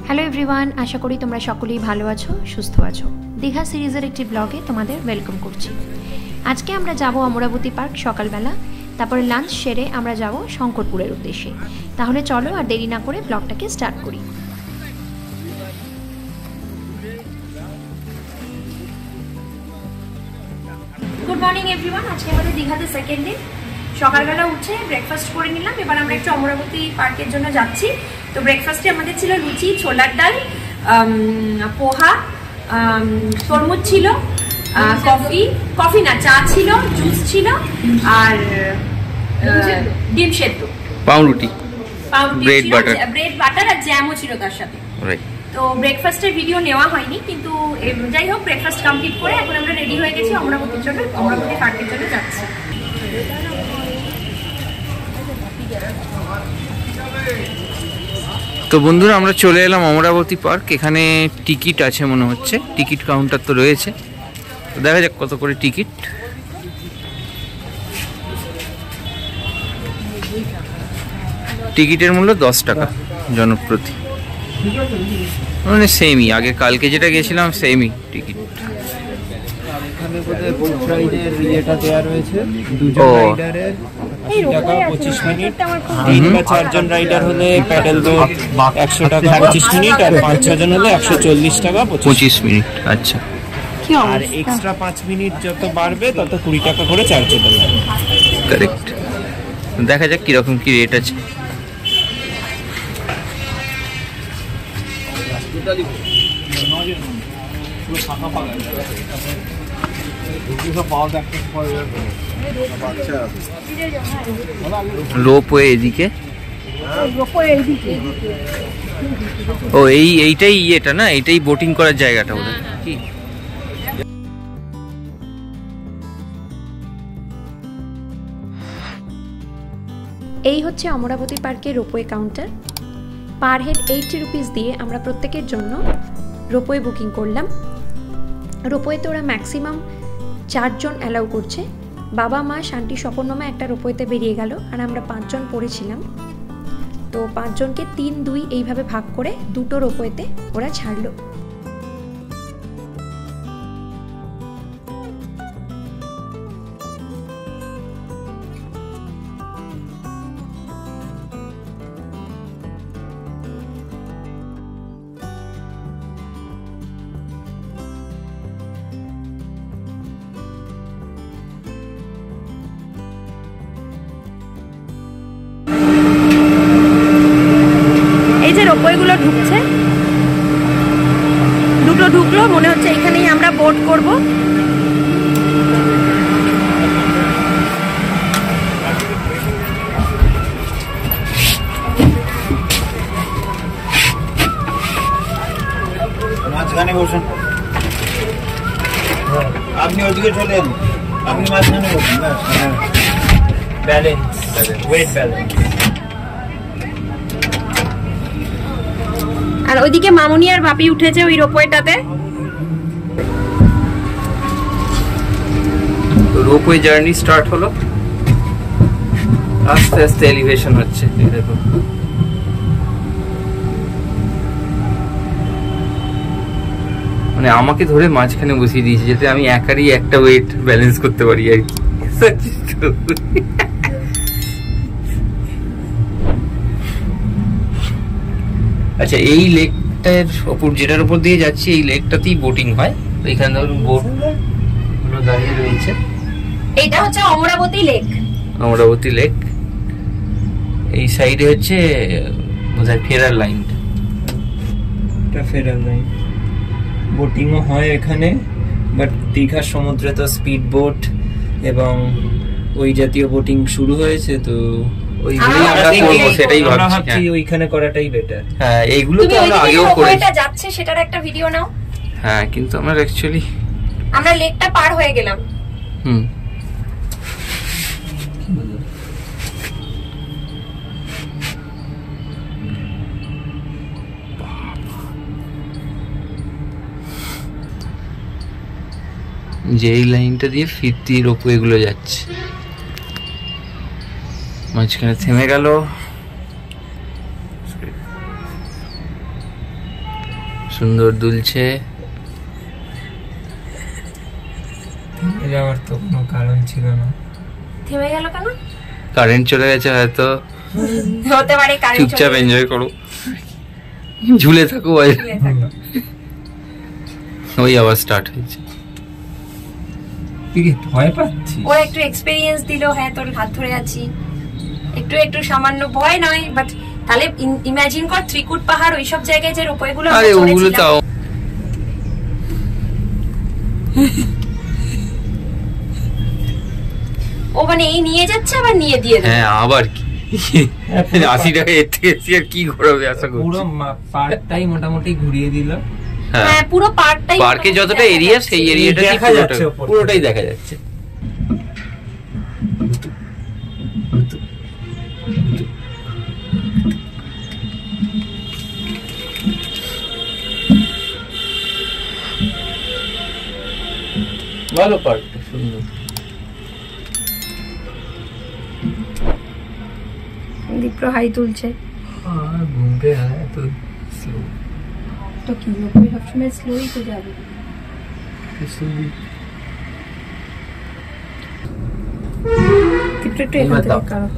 Hello everyone, আশা করি তোমরা সকলেই ভালো আছো, সুস্থ আছো। দীঘা সিরিজের একটি ব্লগে তোমাদের ওয়েলকাম করছি। আজকে আমরা যাব অমরাবতী পার্ক সকালবেলা, তারপরে লাঞ্চ সেরে আমরা যাব শঙ্করপুরের উদ্দেশ্যে। তাহলে চলো আর দেরি না করে ব্লগটাকে স্টার্ট করি। গুড মর্নিং এভরিওয়ান, আজকে আমাদের দীঘাতে সেকেন্ড দিন। সকালবেলা উঠে ব্রেকফাস্ট করে নিলাম, এবার আমরা একটু অমরাবতী পার্কের জন্য যাচ্ছি। তো ব্রেকফাস্টে আমাদের ছিল লুচি, ছোলার ডাল, পোহা, তরমুজ ছিল, কফি না চা ছিল, জুস ছিল, আর ডিম সেদ্ধ, পাউরুটি, ব্রেড বাটার আর জ্যামও ছিল তার সাথে। তো ব্রেকফাস্টের ভিডিও নেওয়া হয়নি, কিন্তু যাই হোক ব্রেকফাস্ট কমপ্লিট করে এখন আমরা রেডি হয়ে গেছি অমরাবতীর জন্য, অমরাবতী পার্কের জন্য যাচ্ছি। তো বন্ধুরা, আমরা চলে এলাম অমরাবতী পার্ক। এখানে টিকিট আছে মনে হচ্ছে, টিকিট কাউন্টার তো রয়েছে। তো দেখা যাক কত করে টিকিট। টিকিটের মূল্য 10 টাকা জনপ্রতি, মানে সেমই, আগে কালকে যেটা গেছিলাম সেমই টিকিট। এখানে বোধহয় বোট রাইডের ইয়েটা দেওয়া রয়েছে, দুজন রাইডারের 80 টাকা 25 মিনিট, 3 বা 4 জন রাইডার হলে প্যাডেল বোট 100 টাকা 25 মিনিট, আর 5-6 জন হলে 140 টাকা 25 মিনিট। আচ্ছা, আর এক্সট্রা 5 মিনিট যত বাড়বে তত 20 টাকা করে চার্জ হবে। কারেক্ট। দেখা যাক কিরকম কি রেট আছে। রোপওয়ে এদিকে, ও এইটাই ইয়েটা না, এইটাই বোটিং করার জায়গাটা ওদের কি? এই হচ্ছে অমরাবতী পার্কের ropeway counter. Per head 80 rupees দিয়ে আমরা প্রত্যেকের জন্য রোপওয়ে বুকিং করলাম। রোপওয়েতে ওরা ম্যাক্সিমাম 4 জন অ্যালাউ করছে। বাবা, মা, শান্তি, স্বপনমা একটা রোপওয়েতে বেরিয়ে গেল, আর আমরা 5 জন পড়েছিলাম। তো 5 জনকে 3-2 এইভাবে ভাগ করে 2টো রোপওয়েতে ওরা ছাড়লো। এই যে রোপওয়েগুলো ঢুকছে, দুটো ঢুকলো, মনে হচ্ছে এখানেই আমরা বোট করব। মাঝখানে বসুন, আপনি ওদিকে চলেন, আপনি মাঝখানে বসুন। Balance, wait balance. আর ওইদিকে মামুনি আর বাপি উঠেছে ওই রোপওয়েটাতে। রোপওয়ে জার্নি স্টার্ট হলো, আস্তে আস্তে এলিভেশন হচ্ছে। এই দেখো, মানে আমাকে ধরে মাঝখানে বসিয়ে দিয়েছে যাতে আমি একারই একটা ওয়েট ব্যালেন্স করতে পারি আর কি। আচ্ছা, এই লেকটার ওপর, যেটার উপর দিয়ে যাচ্ছি, এই লেকটাতেই বোটিং হয়। তো এখানে ধরুন বোট গুলো দাঁড়িয়ে রয়েছে। এইটা হচ্ছে অমরাবতী লেক। অমরাবতী লেক। এই সাইডে হচ্ছে বোধহয় ফেরার লাইনটা, এটা ফেরার লাইন। বোটিংও হয় এখানে, বাট দীঘার সমুদ্রে তো স্পিড বোট এবং ওই জাতীয় বোটিং শুরু হয়েছে, তো ওইগুলোই আমরা করব, সেটাই ভাবছি। ওইখানে করাটাই বেটার। হ্যাঁ, এইগুলো তো আমরা আগেও করেছি। এটা যাচ্ছে সেটার একটা ভিডিও নাও। হ্যাঁ, কিন্তু আমরা অ্যাকচুয়ালি আমরা লেকটা পার হয়ে গেলাম। যে এই লাইনটা দিয়ে ফিরতি রোপওয়ে গুলো যাচ্ছে, মাঝখানে থেমে গেল। সুন্দর দুলছে। যাওয়ার তো কোনো কারণ ছিল না। থেমে গেল কেন? কারেন্ট চলে গেছে হয়তো, হতে পারে কারেন্ট চুপচাপ এনজয় করো, ঝুলে থাকো। ওই আবার স্টার্ট হয়েছে। ভয় পাচ্ছি। ওর একটু এক্সপেরিয়েন্স দিল, হ্যাঁ তোর হাত ধরে আছি, একটু একটু সামান্য ভয় নয়, বাট তাহলে ইমাজিন কর ত্রিকুট পাহাড় ওইসব জায়গায় যে রোপওয়ে গুলো আরে ওগুলো তাও ও মানে এই নিয়ে যাচ্ছে আবার নিয়ে দিয়ে দেবে। হ্যাঁ আবার কি 80 টাকা এর থেকে আর কি ঘোরাবে আশা করছি। পুরো পার্কটাই মোটামুটি ঘুরিয়ে দিল। হ্যাঁ পুরো পার্কটাই, পার্কে যতটা এরিয়া সেই এরিয়াটা দেখা যাচ্ছে, পুরোটাই দেখা যাচ্ছে। ভালো পার্কটা, সুন্দর। দীপ্র হাই তুলছে। ঘুমতে হয় তো স্লো, তো কি রোপওয়ে সবসময় স্লোই তো যাবে। দীপ্র একটু এখান থেকে করো।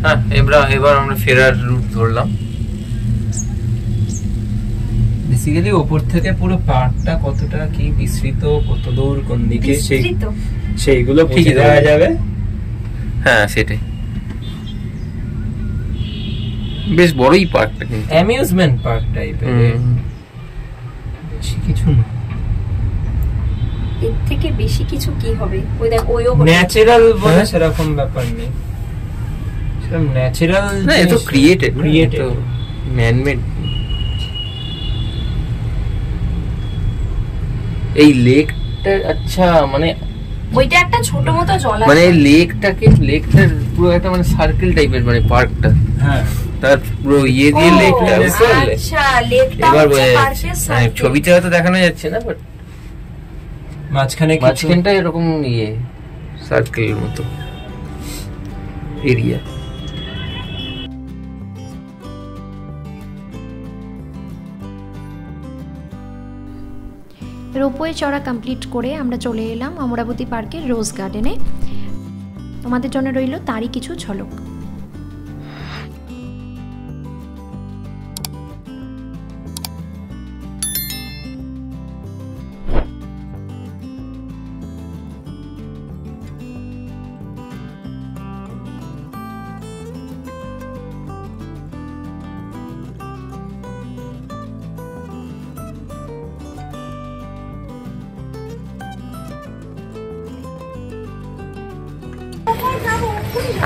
হ্যাঁ এবার আমরা ফেরার রুট ধরলাম। বেসিক্যালি ওপর থেকে পুরো পার্কটা কতটা কি বিস্তৃত, কত দূর কোন দিকে সেইগুলো ঠিক দেখা যাবে। হ্যাঁ সেটাই, বেশ বড়ই পার্কটা, কিন্তু অ্যামিউজমেন্ট পার্ক টাইপের, বেশি কিছু না। এর থেকে বেশি কিছু কি হবে? ওই দেখ ওইও ন্যাচারাল বলে সেরকম ব্যাপার নেই, সেরকম ন্যাচারাল না, এ তো ক্রিয়েটেড, ম্যান মেড। এই লেকটা আচ্ছা মানে ওইটা একটা ছোট মতো জলাশয়, মানে লেকটার পুরো একটা মানে সার্কেল টাইপের, মানে পার্কটা। হ্যাঁ তার পুরো ইয়ে দিয়ে লেকটা। আচ্ছা লেকটা এবার পার্কের সাইড, ছবিতে হয়তো দেখানো যাচ্ছে না, বাট মাঝখানটা এরকম ইয়ে সার্কেল মতো এরিয়া। রোপওয়ে চড়া কমপ্লিট করে আমরা চলে এলাম অমরাবতী পার্কের রোজ গার্ডেনে। তোমাদের জন্য রইল তারই কিছু ঝলক।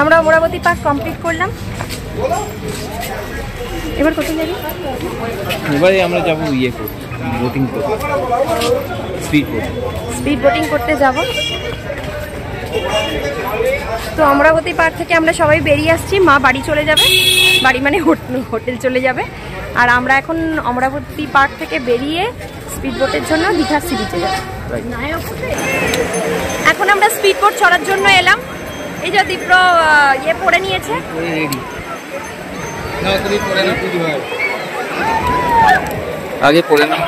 আমরা অমরাবতী পার্ক কমপ্লিট করলাম। এবার কোথায় যাবি? এবারে আমরা যাবো ইয়ে করতে, বোটিং করতে, স্পিড বোটিং করতে যাব। তো অমরাবতী পার্ক থেকে আমরা সবাই বেরিয়ে আসছি, মা বাড়ি চলে যাবে, বাড়ি মানে হোটেল চলে যাবে। আর আমরা এখন অমরাবতী পার্ক থেকে বেরিয়ে স্পিড বোটের জন্য দীঘা সি বিচে যাব। এখন আমরা স্পিড বোট চড়ার জন্য এলাম। এই যে দীপ্র ইয়ে পরে নিয়েছে, আগে পড়ে না।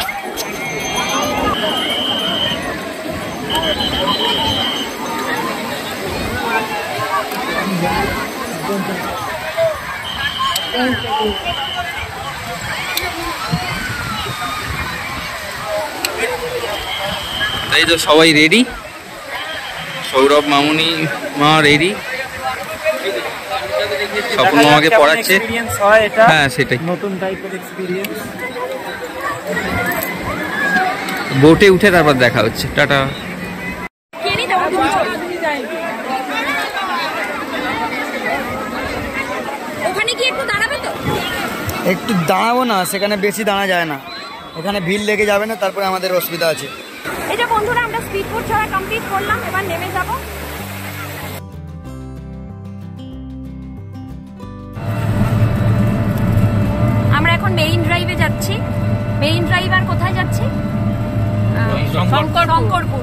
তাই তো সবাই রেডি, সৌরভ মামুনি মা রেডি, স্বপন মামাকে পড়াচ্ছে। হ্যাঁ সেটাই, নতুন টাইপের এক্সপেরিয়েন্স। বোটে উঠে তারপর দেখা হচ্ছে, টাটা। ওখানে কি একটু দাঁড়াবে তো? একটু দাঁড়াবো না, সেখানে বেশি দাঁড়া যায় না, এখানে ভিড় লেগে যাবে না, তারপরে আমাদের অসুবিধা আছে। এই যে বন্ধুরা আমরা স্পিড বোট চড়া কমপ্লিট করলাম, এবার নেমে যাব। আমরা এখন মেরিন ড্রাইভে যাচ্ছি। মেরিন ড্রাইভ আর কোথায় যাচ্ছি? শঙ্করপুর।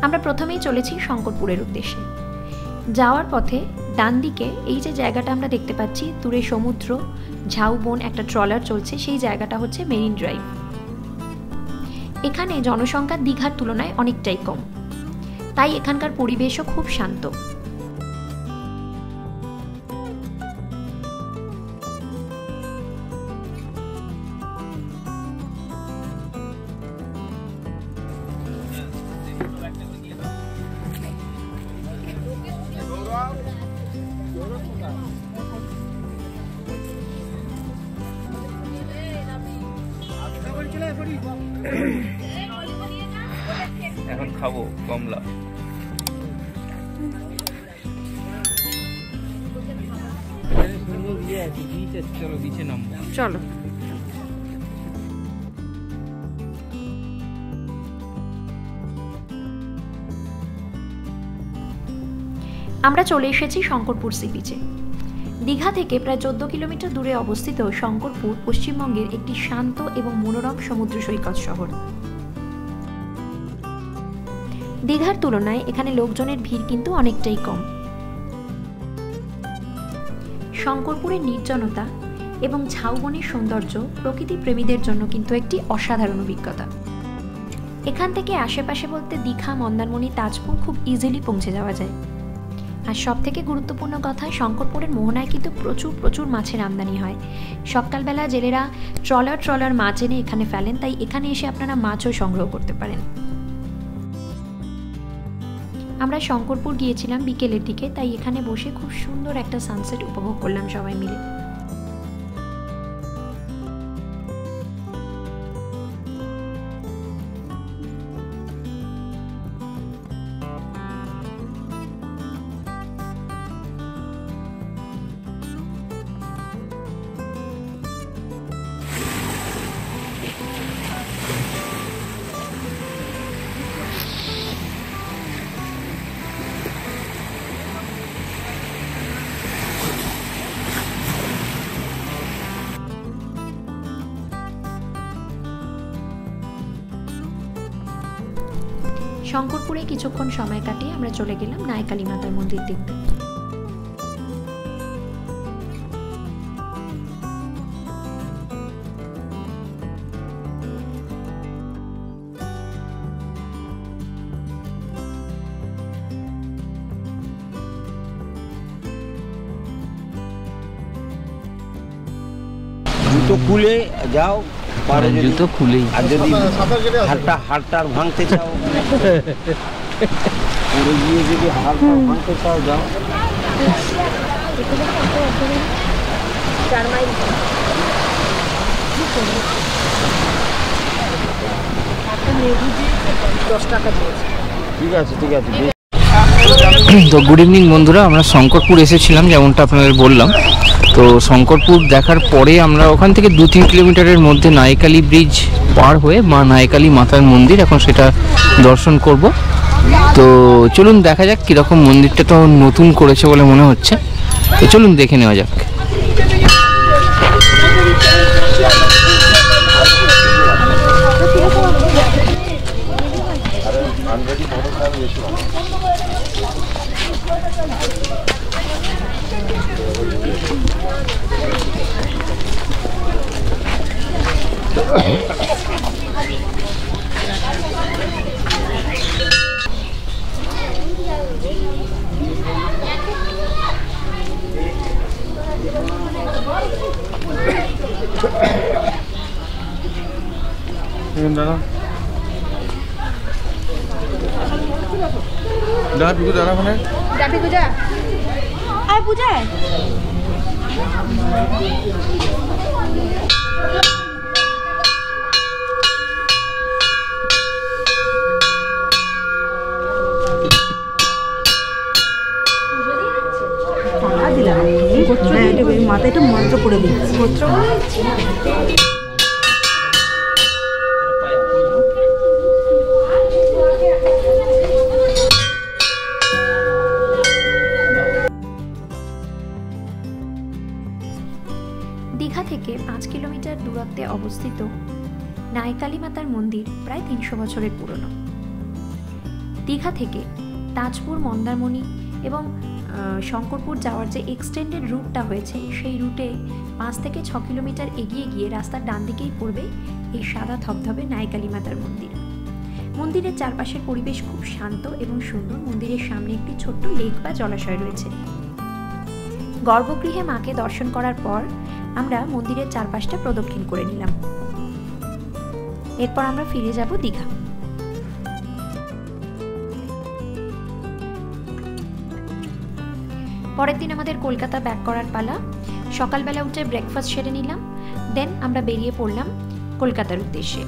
আমরা প্রথমেই চলেছি শঙ্করপুরের উদ্দেশ্যে। যাওয়ার পথে ডান দিকে এই যে জায়গাটা আমরা দেখতে পাচ্ছি, দূরে সমুদ্র, ঝাউবন, একটা ট্রলার চলছে, সেই জায়গাটা হচ্ছে মেরিন ড্রাইভ। এখানে জনসংখ্যা দীঘার তুলনায় অনেকটাই কম, তাই এখানকার পরিবেশও খুব শান্ত। এখন খাবো কমলা। চলো বিচে নামবো। চলো। আমরা চলে এসেছি শঙ্করপুর সি বিচে। দীঘা থেকে প্রায় 14 কিলোমিটার দূরে অবস্থিত শঙ্করপুর পশ্চিমবঙ্গের একটি শান্ত এবং মনোরম সমুদ্র সৈকত শহর। দীঘার তুলনায় এখানে লোকজনের ভিড় কিন্তু অনেকটাই কম। শঙ্করপুরের নির্জনতা এবং ঝাউবনের সৌন্দর্য প্রকৃতি প্রেমীদের জন্য কিন্তু একটি অসাধারণ অভিজ্ঞতা। এখান থেকে আশেপাশে বলতে দীঘা, মন্দারমণি, তাজপুর খুব ইজিলি পৌঁছে যাওয়া যায়। আর সব থেকে গুরুত্বপূর্ণ কথা, শঙ্করপুরের মোহনায় কিন্তু প্রচুর মাছের আমদানি হয়। সকালবেলা জেলেরা ট্রলার মাছ এনে এখানে ফেলেন, তাই এখানে এসে আপনারা মাছও সংগ্রহ করতে পারেন। আমরা শঙ্করপুর গিয়েছিলাম বিকেলের দিকে, তাই এখানে বসে খুব সুন্দর একটা সানসেট উপভোগ করলাম সবাই মিলে। শঙ্করপুরে কিছুক্ষণ সময় কাটিয়ে আমরা চলে গেলাম নায়কালী মাতার মন্দির দেখতে। জুতো খুলে যাও, পারে জুতো খুলেই। আর যদি হাড়টা ভাঙতে চাও, পড়ে গিয়ে যদি হাড়টা ভাঙতে চাও যাও। ঠিক আছে তো গুড ইভিনিং বন্ধুরা, আমরা শঙ্করপুর এসেছিলাম যেমনটা আপনাদের বললাম। তো শঙ্করপুর দেখার পরে আমরা ওখান থেকে 2-3 কিলোমিটারের মধ্যে নায়কালী ব্রিজ পার হয়ে মা নায়কালী মাতার মন্দির, এখন সেটা দর্শন করব। তো চলুন দেখা যাক কীরকম। মন্দিরটা তো নতুন করেছে বলে মনে হচ্ছে, তো চলুন দেখে নেওয়া যাক। মাথায় একটু মন্ত্র করে দিচ্ছি। দীঘা থেকে 5 কিলোমিটার দূরত্বে অবস্থিত নায়কালী মাতার মন্দির প্রায় 300 বছরের পুরনো। দীঘা থেকে তাজপুর, মন্দারমণি এবং শঙ্করপুর যাওয়ার যে এক্সটেন্ডেড রুটটা হয়েছে, সেই রুটে 5 থেকে 6 কিলোমিটার এগিয়ে গিয়ে রাস্তার ডান দিকেই পড়বে এই সাদা ধবধবে নাইকালী মাতার মন্দির। মন্দিরের চারপাশের পরিবেশ খুব শান্ত এবং সুন্দর। মন্দিরের সামনে একটি ছোট্ট লেক বা জলাশয় রয়েছে। গর্ভগৃহে মাকে দর্শন করার পর আমরা মন্দিরের চারপাশটা প্রদক্ষিণ করে নিলাম। এরপর আমরা ফিরে যাব দীঘা। পরের দিন আমাদের কলকাতা ব্যাক করার পালা। সকালবেলা উঠে ব্রেকফাস্ট সেরে নিলাম, দেন আমরা বেরিয়ে পড়লাম কলকাতার উদ্দেশ্যে।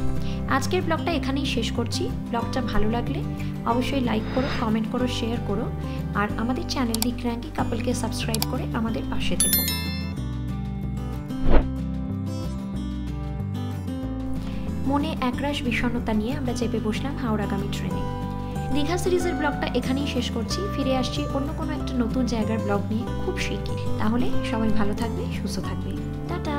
আজকের ব্লগটা এখানেই শেষ করছি। ব্লগটা ভালো লাগলে অবশ্যই লাইক করো, কমেন্ট করো, শেয়ার করো, আর আমাদের চ্যানেল দি ক্র্যাঙ্কি কাপলকে সাবস্ক্রাইব করে আমাদের পাশে থেকো। মনে একরাশ বিষণ্ণতা নিয়ে আমরা চেপে বসলাম হাওড়াগামী ট্রেনে। দীঘা সিরিজের ব্লগটা এখানেই শেষ করছি। ফিরে আসছি অন্য কোনো একটা নতুন জায়গার ব্লগ নিয়ে খুব শিগগির। তাহলে সবাই ভালো থাকবে, সুস্থ থাকবে। টাটা।